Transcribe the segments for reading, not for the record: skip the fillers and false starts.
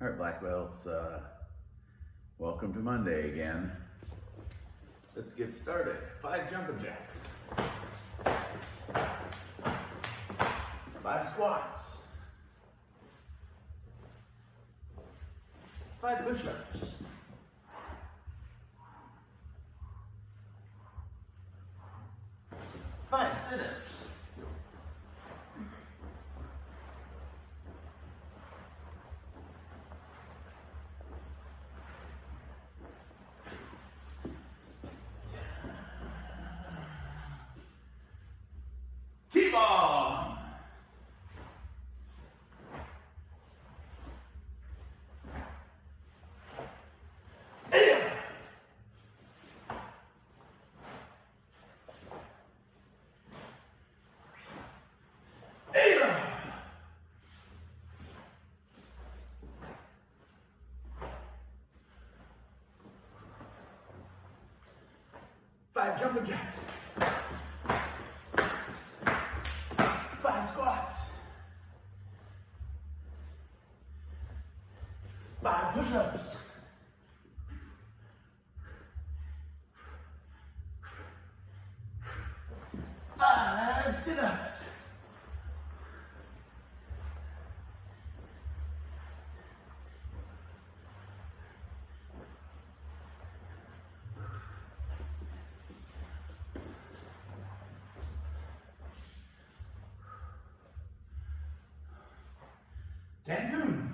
All right, black belts, welcome to Monday again. Let's get started. 5 jumping jacks, 5 squats, 5 push-ups, 5 sit-ups, 5 jumping jacks, 5 squats, 5 push-ups, 5 sit-ups, 10.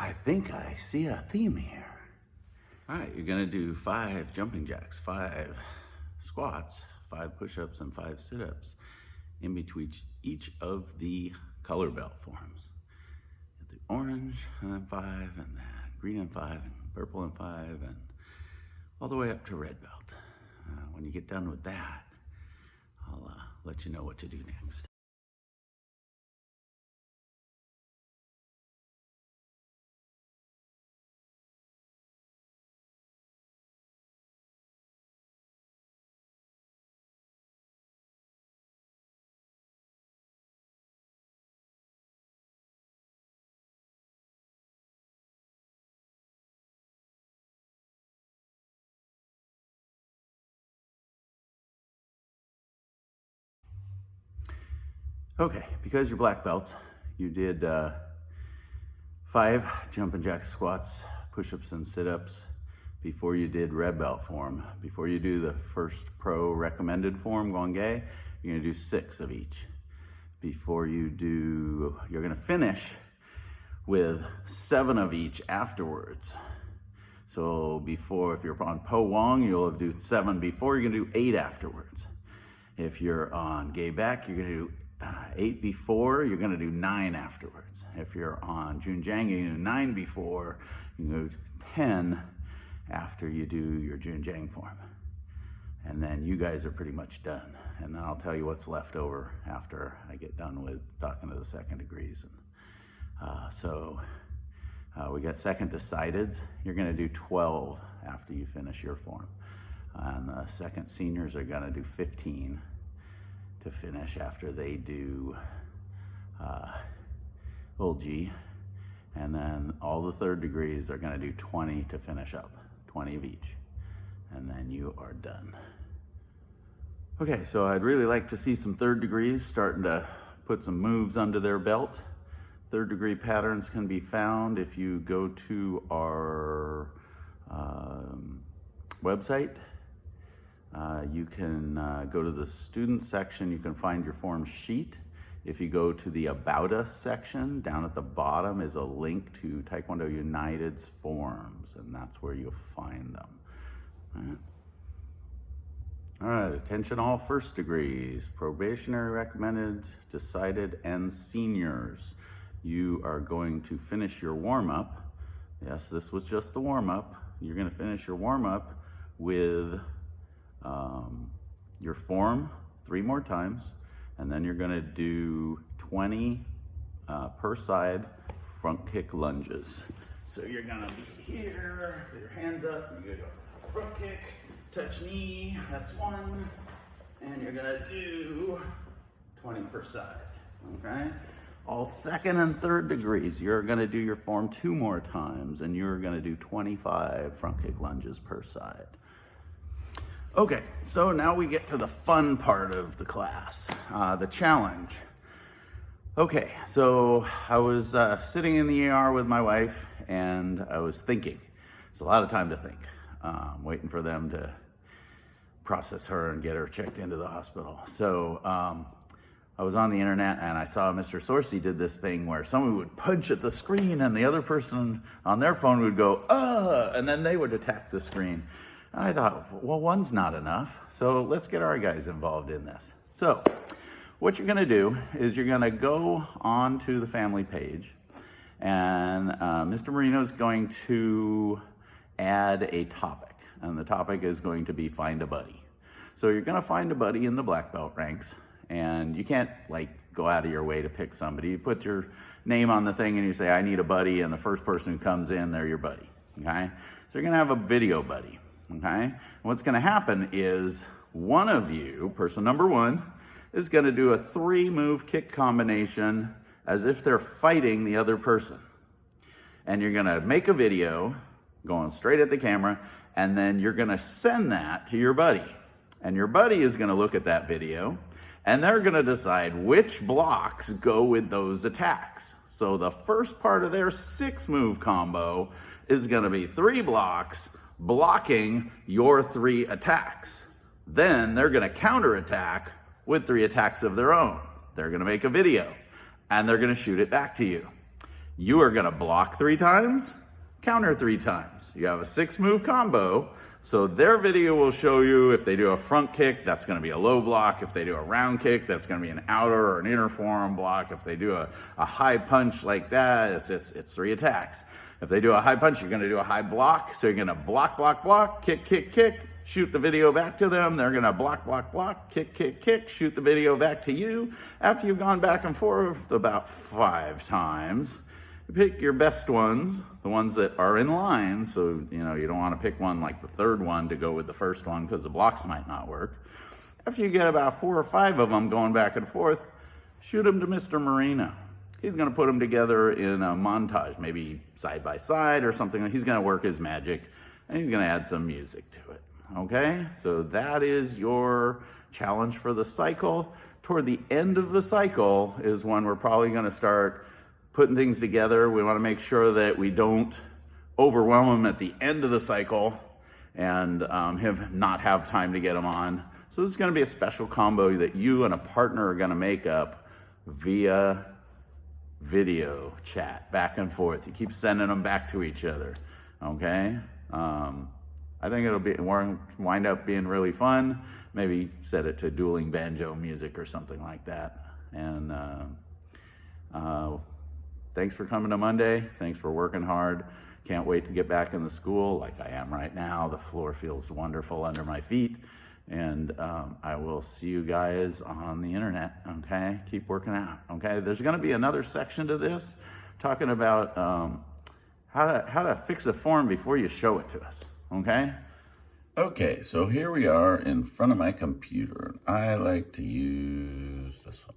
I think I see a theme here. All right, you're gonna do 5 jumping jacks, 5 squats, 5 push-ups, and 5 sit-ups in between each of the color belt forms. The orange, and then 5, and then green and 5, and purple and 5, and all the way up to red belt. When you get done with that, I'll let you know what to do next. Okay, because you're black belts, you did 5 jumping jack squats, push-ups, and sit-ups before you did red belt form. Before you do the first pro recommended form, Gwang-Gae, you're gonna do 6 of each. Before you do, you're gonna finish with 7 of each afterwards. So before, if you're on Po-Eun, you'll do 7 before, you're gonna do 8 afterwards. If you're on Ge-Baek, you're gonna do 8 before, you're gonna do 9 afterwards. If you're on Choong-Jang, you're gonna do 9 before, you can do 10 after you do your Choong-Jang form. And then you guys are pretty much done. And then I'll tell you what's left over after I get done with talking to the second degrees. We got second decideds. You're gonna do 12 after you finish your form. And the second seniors are gonna do 15 to finish after they do old G. And then all the third degrees are gonna do 20 to finish up, 20 of each. And then you are done. Okay, so I'd really like to see some third degrees starting to put some moves under their belt. Third degree patterns can be found if you go to our website. You can go to the student section, you can find your form sheet. If you go to the About Us section, down at the bottom is a link to Taekwondo United's forms, and that's where you'll find them. All right. All right, attention all first degrees, probationary recommended, decided, and seniors. You are going to finish your warm-up. Yes, this was just the warm-up. You're gonna finish your warm-up with your form 3 more times, and then you're gonna do 20 per side front kick lunges. So you're gonna be here, put your hands up, you're gonna go front kick, touch knee, that's 1, and you're gonna do 20 per side, okay? All second and third degrees, you're gonna do your form 2 more times, and you're gonna do 25 front kick lunges per side. Okay, so now we get to the fun part of the class, the challenge. Okay, so I was sitting in the ER with my wife, and I was thinking. It's a lot of time to think. Waiting for them to process her and get her checked into the hospital. So I was on the internet, and I saw Mr. Sorcy did this thing where someone would punch at the screen, and the other person on their phone would go, and then they would attack the screen. And I thought, well, one's not enough, so let's get our guys involved in this. So what you're gonna do is you're gonna go on to the family page, and Mr. Marino's going to add a topic, and the topic is going to be find a buddy. So you're gonna find a buddy in the black belt ranks, and you can't like go out of your way to pick somebody. You put your name on the thing and you say, I need a buddy, and the first person who comes in, they're your buddy, okay? So you're gonna have a video buddy, okay? And what's gonna happen is one of you, person number 1, is gonna do a 3-move kick combination as if they're fighting the other person. And you're gonna make a video going straight at the camera, and then you're gonna send that to your buddy. And your buddy is gonna look at that video, and they're gonna decide which blocks go with those attacks. So the first part of their 6-move combo is gonna be 3 blocks blocking your 3 attacks. Then they're gonna counterattack with 3 attacks of their own. They're gonna make a video, and they're gonna shoot it back to you. You are gonna block 3 times, counter 3 times. You have a 6-move combo, so their video will show you if they do a front kick, that's gonna be a low block. If they do a round kick, that's gonna be an outer or an inner forearm block. If they do a high punch like that, it's 3 attacks. If they do a high punch, you're gonna do a high block. So you're gonna block, block, block, kick, kick, kick, shoot the video back to them. They're gonna block, block, block, kick, kick, kick, shoot the video back to you. After you've gone back and forth about 5 times, you pick your best ones, the ones that are in line. So, you know, you don't wanna pick one like the 3rd one to go with the first one because the blocks might not work. After you get about 4 or 5 of them going back and forth, shoot them to Mr. Marino. He's gonna put them together in a montage, maybe side by side or something. He's gonna work his magic, and he's gonna add some music to it, okay? So that is your challenge for the cycle. Toward the end of the cycle is when we're probably gonna start putting things together. We wanna make sure that we don't overwhelm them at the end of the cycle and not have time to get them on. So this is gonna be a special combo that you and a partner are gonna make up via video chat, back and forth. You keep sending them back to each other, okay? I think it'll wind up being really fun. Maybe set it to dueling banjo music or something like that. And thanks for coming to Monday. Thanks for working hard. Can't wait to get back in the school like I am right now. The floor feels wonderful under my feet. And I will see you guys on the internet, okay? Keep working out, okay? There's gonna be another section to this talking about how to fix a form before you show it to us, okay? Okay, so here we are in front of my computer. I like to use this one.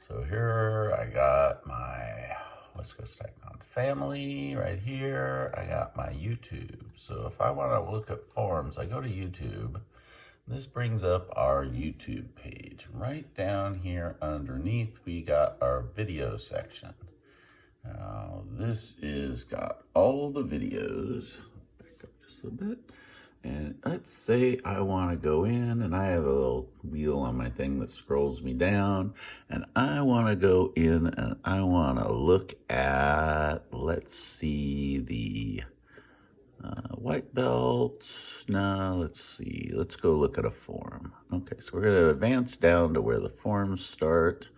So here I got my, let's go stack on family right here. I got my YouTube. So if I wanna look at forms, I go to YouTube. This brings up our YouTube page. Right down here underneath, we got our video section. Now, this is got all the videos. Back up just a little bit. And let's say I want to go in, and I have a little wheel on my thing that scrolls me down, and I want to go in and I want to look at, let's see, the White belt. No, let's see. Let's go look at a form. Okay, so we're going to advance down to where the forms start.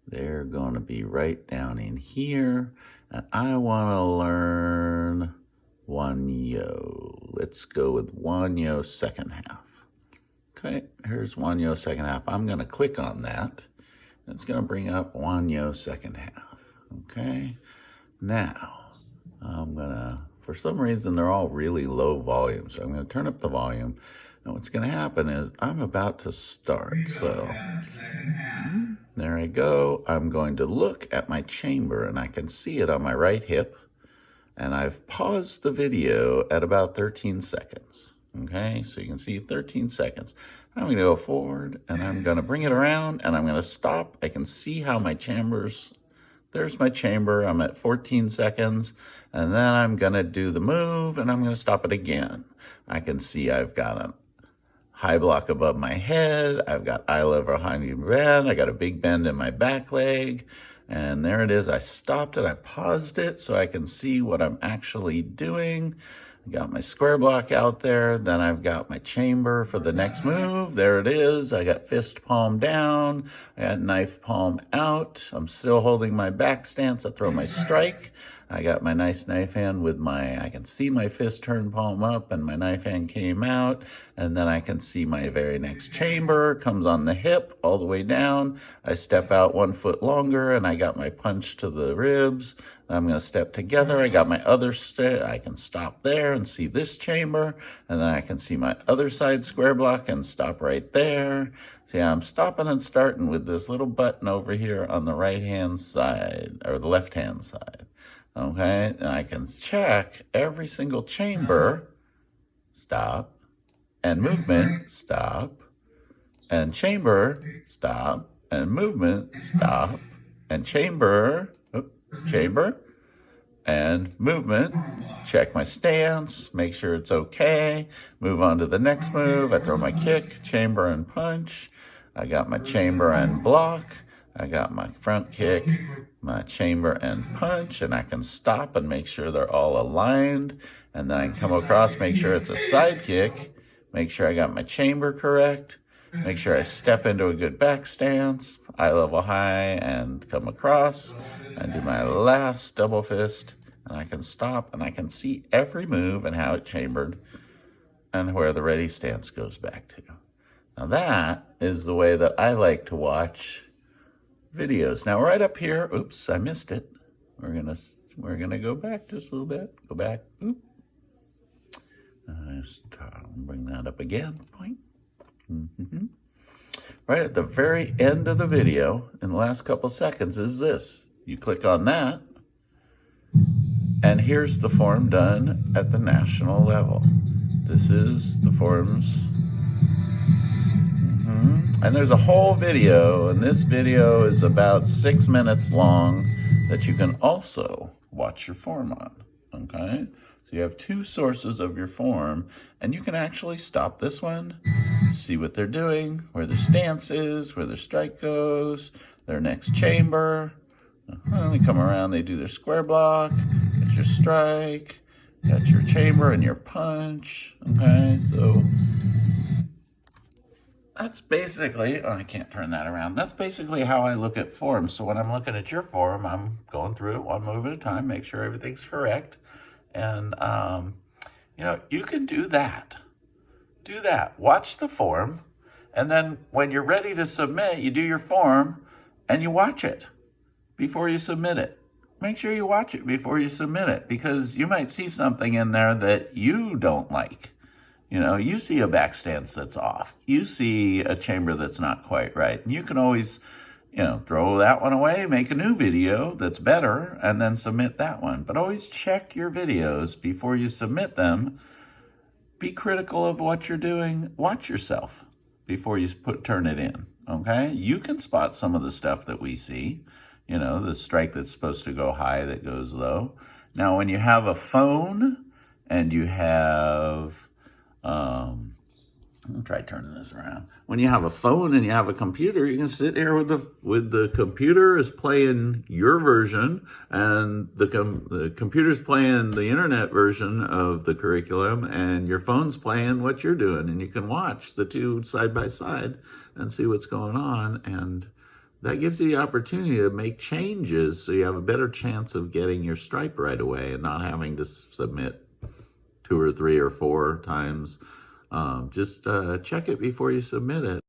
They're going to be right down in here. And I want to learn Gwang-Yo. Let's go with Gwang-Yo second half. Okay, here's Gwang-Yo second half. I'm going to click on that. It's going to bring up Gwang-Yo second half. Okay, now I'm going to, for some reason, they're all really low volume. So I'm going to turn up the volume. And what's going to happen is I'm about to start. So there I go. I'm going to look at my chamber and I can see it on my right hip. And I've paused the video at about 13 seconds. Okay, so you can see 13 seconds. I'm going to go forward and I'm going to bring it around and I'm going to stop. I can see how my chambers, there's my chamber. I'm at 14 seconds. And then I'm going to do the move and I'm going to stop it again. I can see I've got a high block above my head. I've got eye level behind my bend. I got a big bend in my back leg. And there it is. I stopped it. I paused it so I can see what I'm actually doing. I got my square block out there. Then I've got my chamber for the next move. There it is. I got fist palm down. I got knife palm out. I'm still holding my back stance. I throw my strike. I got my nice knife hand with my, I can see my fist turn palm up and my knife hand came out. And then I can see my very next chamber comes on the hip all the way down. I step out 1 foot longer and I got my punch to the ribs. I'm going to step together. I got my other I can stop there and see this chamber. And then I can see my other side square block and stop right there. See, I'm stopping and starting with this little button over here on the right-hand side, or the left-hand side. Okay, and I can check every single chamber, stop, and movement, stop, and chamber, stop, and movement, stop, and chamber, chamber, and movement, check my stance, make sure it's okay, move on to the next move. I throw my kick, chamber, and punch. I got my chamber and block. I got my front kick, my chamber and punch, and I can stop and make sure they're all aligned. And then I can come across, make sure it's a side kick, make sure I got my chamber correct, make sure I step into a good back stance, eye level high, and come across, and do my last double fist, and I can stop, and I can see every move and how it chambered, and where the ready stance goes back to. Now that is the way that I like to watch videos. Now right up here, oops, I missed it. We're gonna go back just a little bit. Go back. Oop. Bring that up again. Point. Right at the very end of the video, in the last couple seconds, is this. You click on that, and here's the form done at the national level. This is the forms. And there's a whole video, and this video is about 6 minutes long that you can also watch your form on, okay? So you have 2 sources of your form, and you can actually stop this one, see what they're doing, where their stance is, where their strike goes, their next chamber. When they come around, they do their square block, get your strike, got your chamber and your punch, okay? So that's basically, I can't turn that around. That's basically how I look at forms. So when I'm looking at your form, I'm going through it 1 move at a time, make sure everything's correct. And, you know, you can do that. Do that. Watch the form. And then when you're ready to submit, you do your form and you watch it before you submit it. Make sure you watch it before you submit it, because you might see something in there that you don't like. You know, you see a back stance that's off. You see a chamber that's not quite right. And you can always, you know, throw that one away, make a new video that's better, and then submit that one. But always check your videos before you submit them. Be critical of what you're doing. Watch yourself before you turn it in, okay? You can spot some of the stuff that we see. You know, the strike that's supposed to go high that goes low. Now, when you have a phone and you have I'll try turning this around. When you have a phone and you have a computer, you can sit here with the computer is playing your version, and the computer's playing the internet version of the curriculum, and your phone's playing what you're doing, and you can watch the two side by side and see what's going on, and that gives you the opportunity to make changes so you have a better chance of getting your stripe right away and not having to submit 2 or 3 or 4 times. Just check it before you submit it.